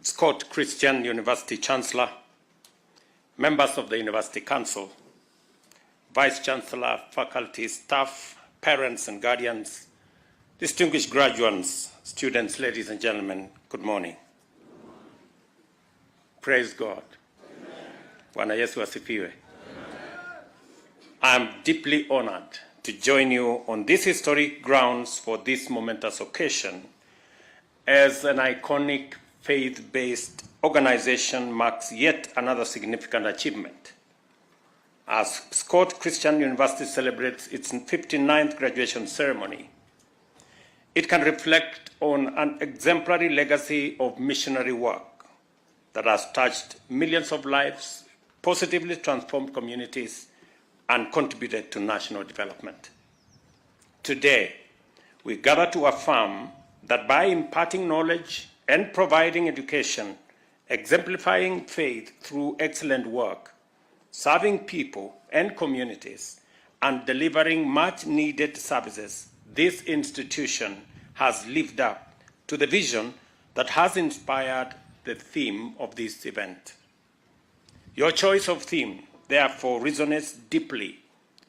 Scott Christian University Chancellor, members of the University Council, Vice Chancellor, faculty, staff, parents and guardians, distinguished graduates, students, ladies and gentlemen, good morning. Praise God. Bwana Yesu asifiwe. I am deeply honored to join you on these historic grounds for this momentous occasion as an iconic faith-based organization marks yet another significant achievement. As Scott Christian University celebrates its 59th graduation ceremony, it can reflect on an exemplary legacy of missionary work that has touched millions of lives, positively transformed communities, and contributed to national development. Today, we gather to affirm that by imparting knowledge and providing education, exemplifying faith through excellent work, serving people and communities, and delivering much-needed services, this institution has lived up to the vision that has inspired the theme of this event. Your choice of theme, therefore, resonates deeply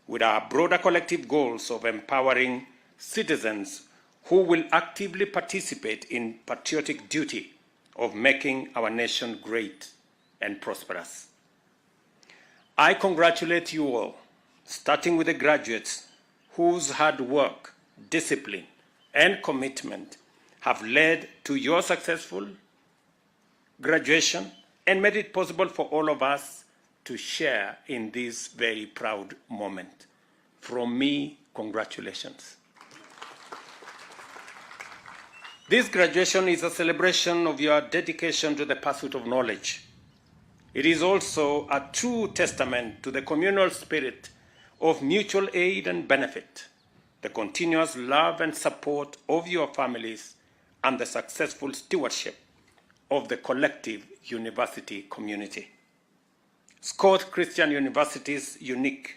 with our broader collective goals of empowering citizens who will actively participate in patriotic duty of making our nation great and prosperous. I congratulate you all, starting with the graduates whose hard work, discipline, and commitment have led to your successful graduation and made it possible for all of us to share in this very proud moment. From me, congratulations. This graduation is a celebration of your dedication to the pursuit of knowledge. It is also a true testament to the communal spirit of mutual aid and benefit, the continuous love and support of your families, and the successful stewardship of the collective university community. Scott Christian University's unique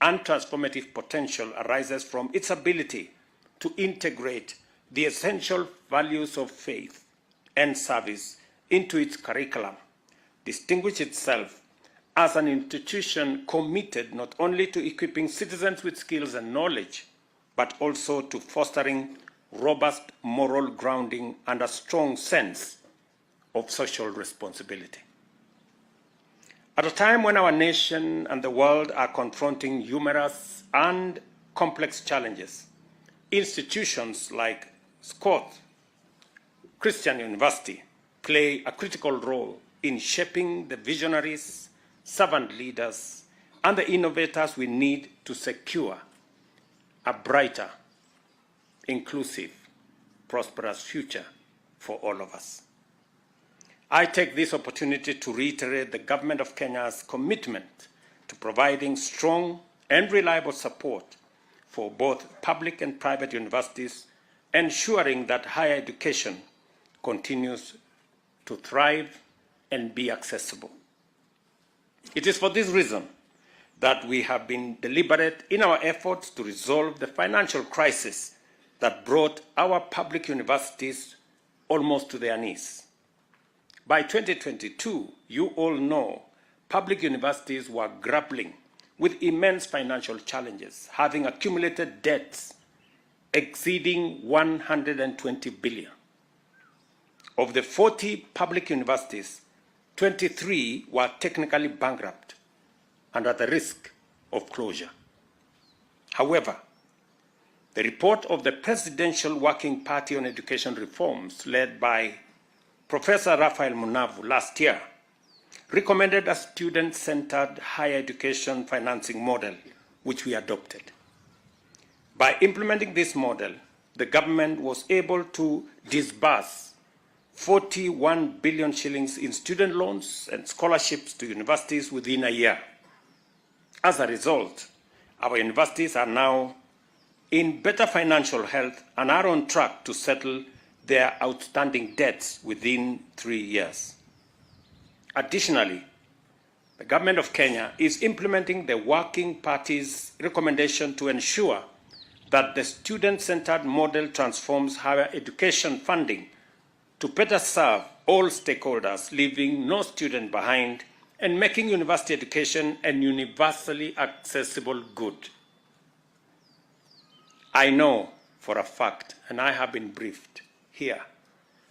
and transformative potential arises from its ability to integrate the essential values of faith and service into its curriculum, distinguish itself as an institution committed not only to equipping citizens with skills and knowledge, but also to fostering robust moral grounding and a strong sense of social responsibility. At a time when our nation and the world are confronting numerous and complex challenges, institutions like Scott Christian University play a critical role in shaping the visionaries, servant leaders, and the innovators we need to secure a brighter, inclusive, prosperous future for all of us. I take this opportunity to reiterate the Government of Kenya's commitment to providing strong and reliable support for both public and private universities, ensuring that higher education continues to thrive and be accessible. It is for this reason that we have been deliberate in our efforts to resolve the financial crisis that brought our public universities almost to their knees. By 2022, you all know public universities were grappling with immense financial challenges, having accumulated debts exceeding 120 billion. Of the 40 public universities, 23 were technically bankrupt and at the risk of closure. However, the report of the Presidential Working Party on Education Reforms, led by Professor Raphael Munavu last year, recommended a student-centered higher education financing model, which we adopted. By implementing this model, the government was able to disburse 41 billion shillings in student loans and scholarships to universities within a year. As a result, our universities are now in better financial health and are on track to settle their outstanding debts within 3 years. Additionally, the Government of Kenya is implementing the Working Party's recommendation to ensure that the student-centered model transforms higher education funding to better serve all stakeholders, leaving no student behind, and making university education a universally accessible good. I know for a fact, and I have been briefed here,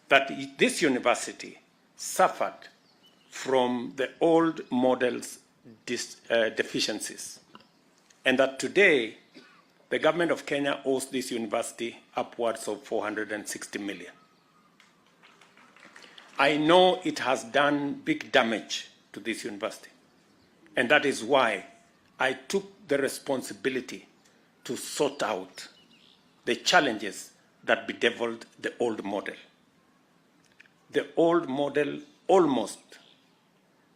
that this university suffered from the old model's deficiencies, and that today the government of Kenya owes this university upwards of 460 million. I know it has done big damage to this university, and that is why I took the responsibility to sort out the challenges that bedeviled the old model. The old model almost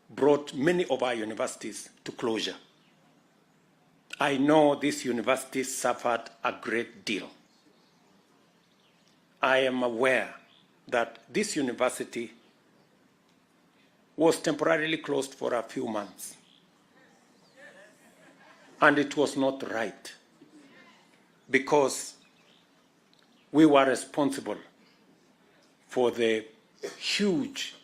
brought many of our universities to closure. I know this university suffered a great deal. I am aware that this university was temporarily closed for a few months. And it was not right, because we were responsible for the huge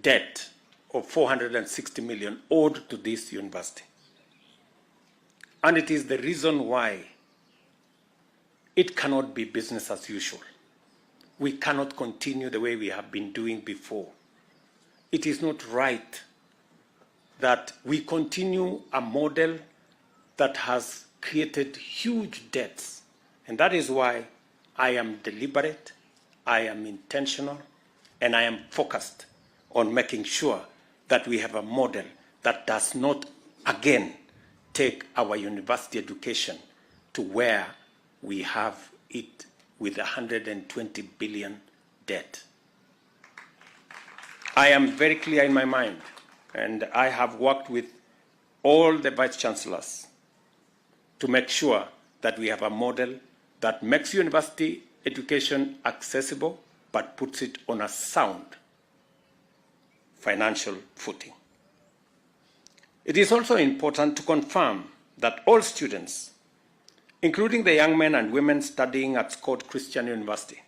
debt of 460 million owed to this university. And it is the reason why it cannot be business as usual. We cannot continue the way we have been doing before. It is not right that we continue a model that has created huge debts. And that is why I am deliberate, I am intentional, and I am focused on making sure that we have a model that does not again take our university education to where we have it with 120 billion debt. I am very clear in my mind, and I have worked with all the vice chancellors to make sure that we have a model that makes university education accessible but puts it on a sound financial footing. It is also important to confirm that all students, including the young men and women studying at Scott Christian University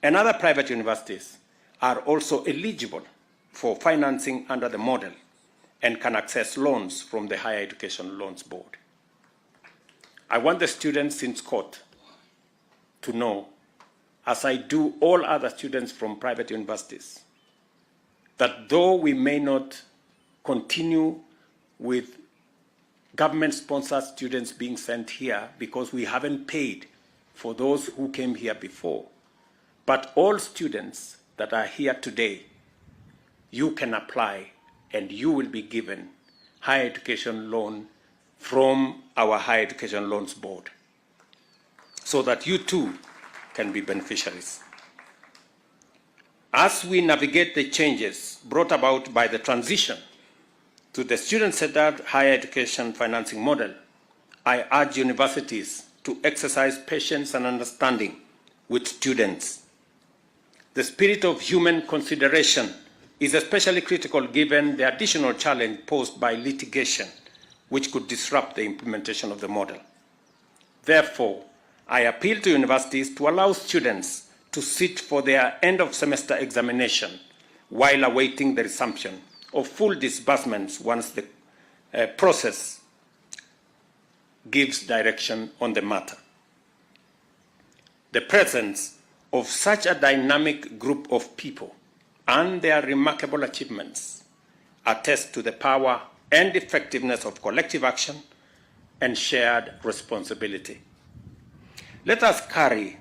and other private universities, are also eligible for financing under the model and can access loans from the Higher Education Loans Board. I want the students in Scott to know, as I do all other students from private universities, that though we may not continue with government-sponsored students being sent here because we haven't paid for those who came here before, but all students that are here today, you can apply and you will be given higher education loan from our Higher Education Loans Board so that you too can be beneficiaries. As we navigate the changes brought about by the transition to the student-centered higher education financing model, I urge universities to exercise patience and understanding with students. The spirit of human consideration is especially critical given the additional challenge posed by litigation, which could disrupt the implementation of the model. Therefore, I appeal to universities to allow students to sit for their end-of-semester examination while awaiting the resumption of full disbursements once the process gives direction on the matter. The presence of such a dynamic group of people and their remarkable achievements attest to the power and effectiveness of collective action and shared responsibility. Let us carry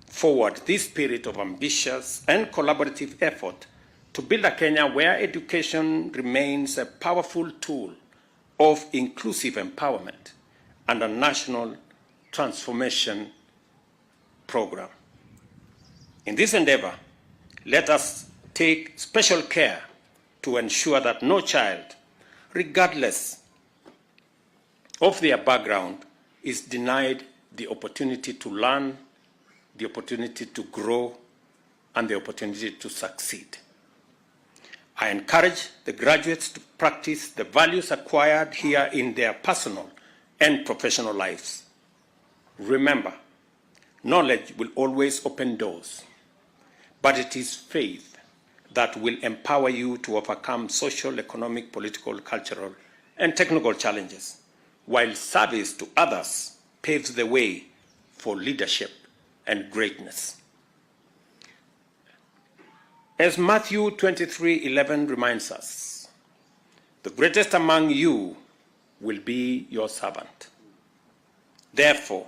forward this spirit of ambitious and collaborative effort to build a Kenya where education remains a powerful tool of inclusive empowerment and a national transformation program. In this endeavor, let us take special care to ensure that no child, regardless of their background, is denied the opportunity to learn, the opportunity to grow, and the opportunity to succeed. I encourage the graduates to practice the values acquired here in their personal and professional lives. Remember, knowledge will always open doors, but it is faith that will empower you to overcome social, economic, political, cultural, and technical challenges, while service to others paves the way for leadership and greatness. As Matthew 23:11 reminds us, the greatest among you will be your servant. Therefore,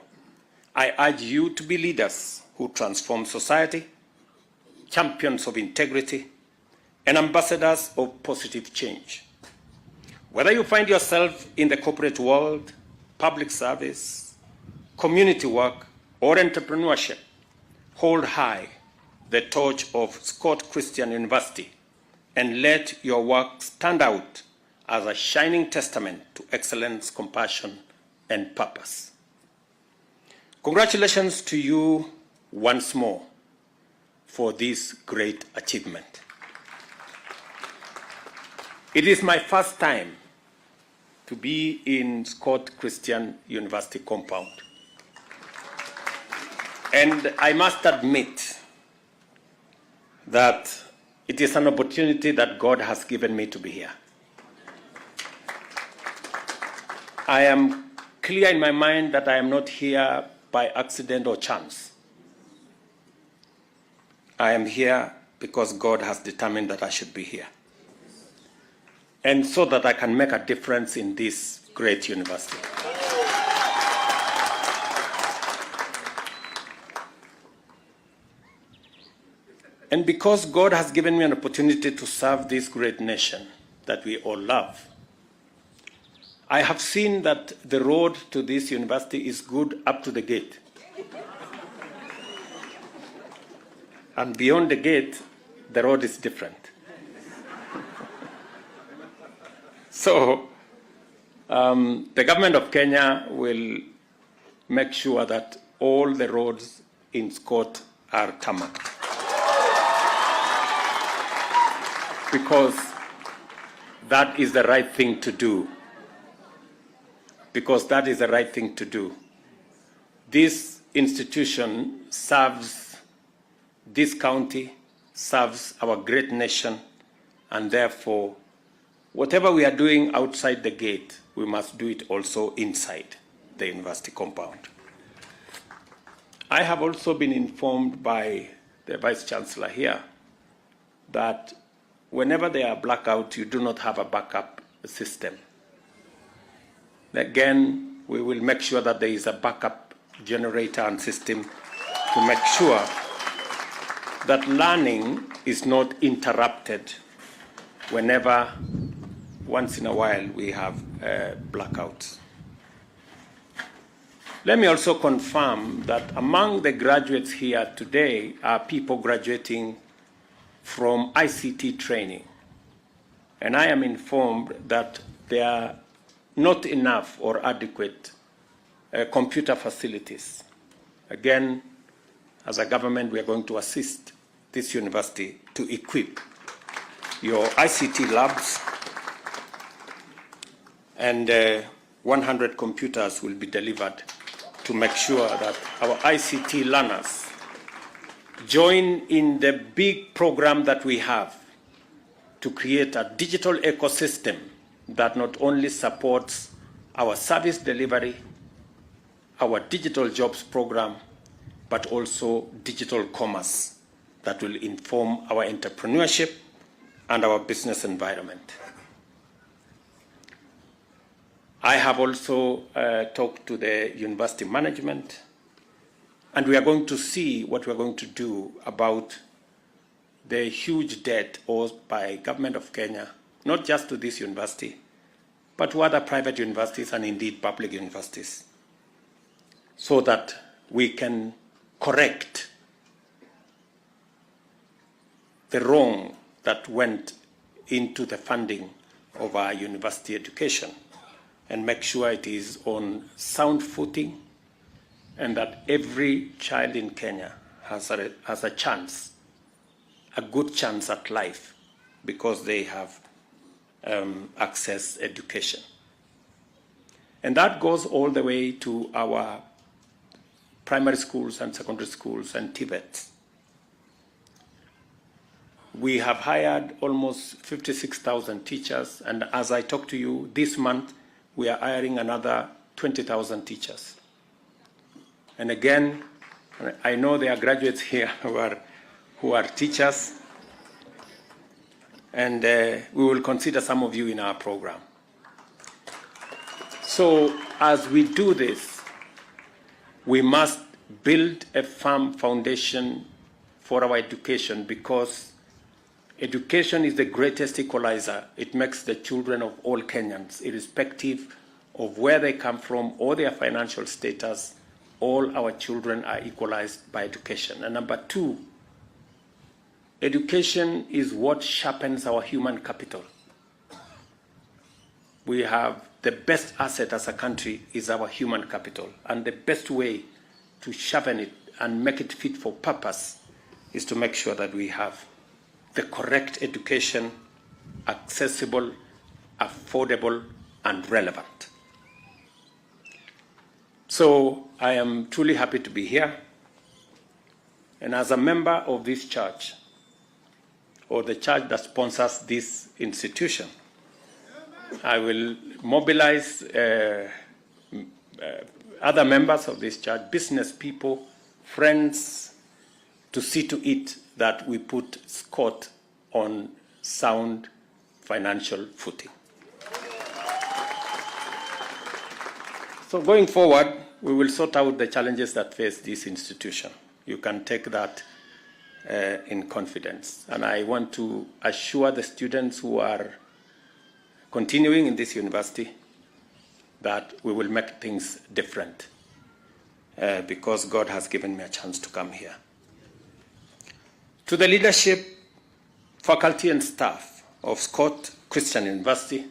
I urge you to be leaders who transform society, champions of integrity, and ambassadors of positive change. Whether you find yourself in the corporate world, public service, community work, or entrepreneurship, hold high the torch of Scott Christian University and let your work stand out as a shining testament to excellence, compassion, and purpose. Congratulations to you once more for this great achievement. It is my first time to be in Scott Christian University compound. And I must admit that it is an opportunity that God has given me to be here. I am clear in my mind that I am not here by accident or chance. I am here because God has determined that I should be here, and so that I can make a difference in this great university. And because God has given me an opportunity to serve this great nation that we all love, I have seen that the road to this university is good up to the gate. And beyond the gate, the road is different. So the government of Kenya will make sure that all the roads in Scott are tarmac. Because that is the right thing to do. Because that is the right thing to do. This institution serves this county, serves our great nation, and therefore, whatever we are doing outside the gate, we must do it also inside the university compound. I have also been informed by the Vice Chancellor here that whenever there are blackouts, you do not have a backup system. Again, we will make sure that there is a backup generator and system to make sure that learning is not interrupted whenever, once in a while, we have blackouts. Let me also confirm that among the graduates here today are people graduating from ICT training. And I am informed that there are not enough or adequate computer facilities. Again, as a government, we are going to assist this university to equip your ICT labs, and 100 computers will be delivered to make sure that our ICT learners join in the big program that we have to create a digital ecosystem that not only supports our service delivery, our digital jobs program, but also digital commerce that will inform our entrepreneurship and our business environment. I have also talked to the university management, and we are going to see what we are going to do about the huge debt owed by government of Kenya, not just to this university, but to other private universities and indeed public universities, so that we can correct the wrong that went into the funding of our university education and make sure it is on sound footing and that every child in Kenya has a chance, a good chance at life, because they have access education. And that goes all the way to our primary schools and secondary schools and TVETs. We have hired almost 56,000 teachers, and as I talk to you, this month we are hiring another 20,000 teachers. And again, I know there are graduates here who are teachers, and we will consider some of you in our program. So as we do this, we must build a firm foundation for our education, because education is the greatest equalizer. It makes the children of all Kenyans, irrespective of where they come from or their financial status, all our children are equalized by education. And number two, education is what sharpens our human capital. We have the best asset as a country is our human capital, and the best way to sharpen it and make it fit for purpose is to make sure that we have the correct education, accessible, affordable, and relevant. So I am truly happy to be here. And as a member of this church, or the church that sponsors this institution, I will mobilize other members of this church, business people, friends, to see to it that we put Scott on sound financial footing. So going forward, we will sort out the challenges that face this institution. You can take that in confidence. And I want to assure the students who are continuing in this university that we will make things different because God has given me a chance to come here. To the leadership, faculty and staff of Scott Christian University,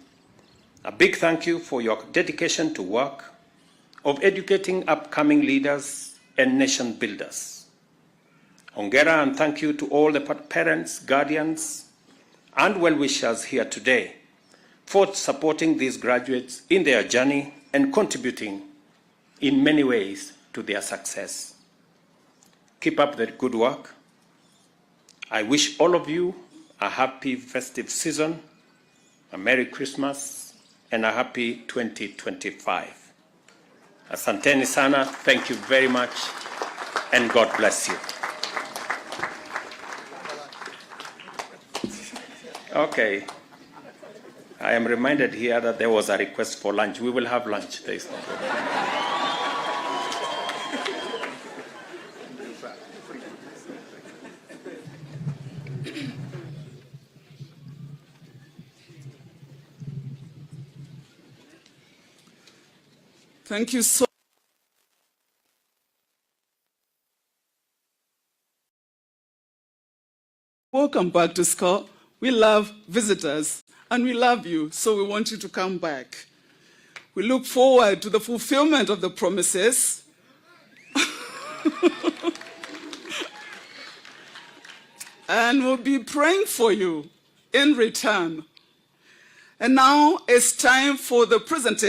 a big thank you for your dedication to work of educating upcoming leaders and nation builders. Hongera and thank you to all the parents, guardians, and well-wishers here today for supporting these graduates in their journey and contributing in many ways to their success. Keep up the good work. I wish all of you a happy festive season, a Merry Christmas, and a happy 2025. Asanteni sana, thank you very much, and God bless you. Okay. I am reminded here that there was a request for lunch. We will have lunch. There is no problem. Thank you so much. Welcome back to Scott. We love visitors. And we love you, so we want you to come back. We look forward to the fulfillment of the promises. And we'll be praying for you in return. And now it's time for the presentation.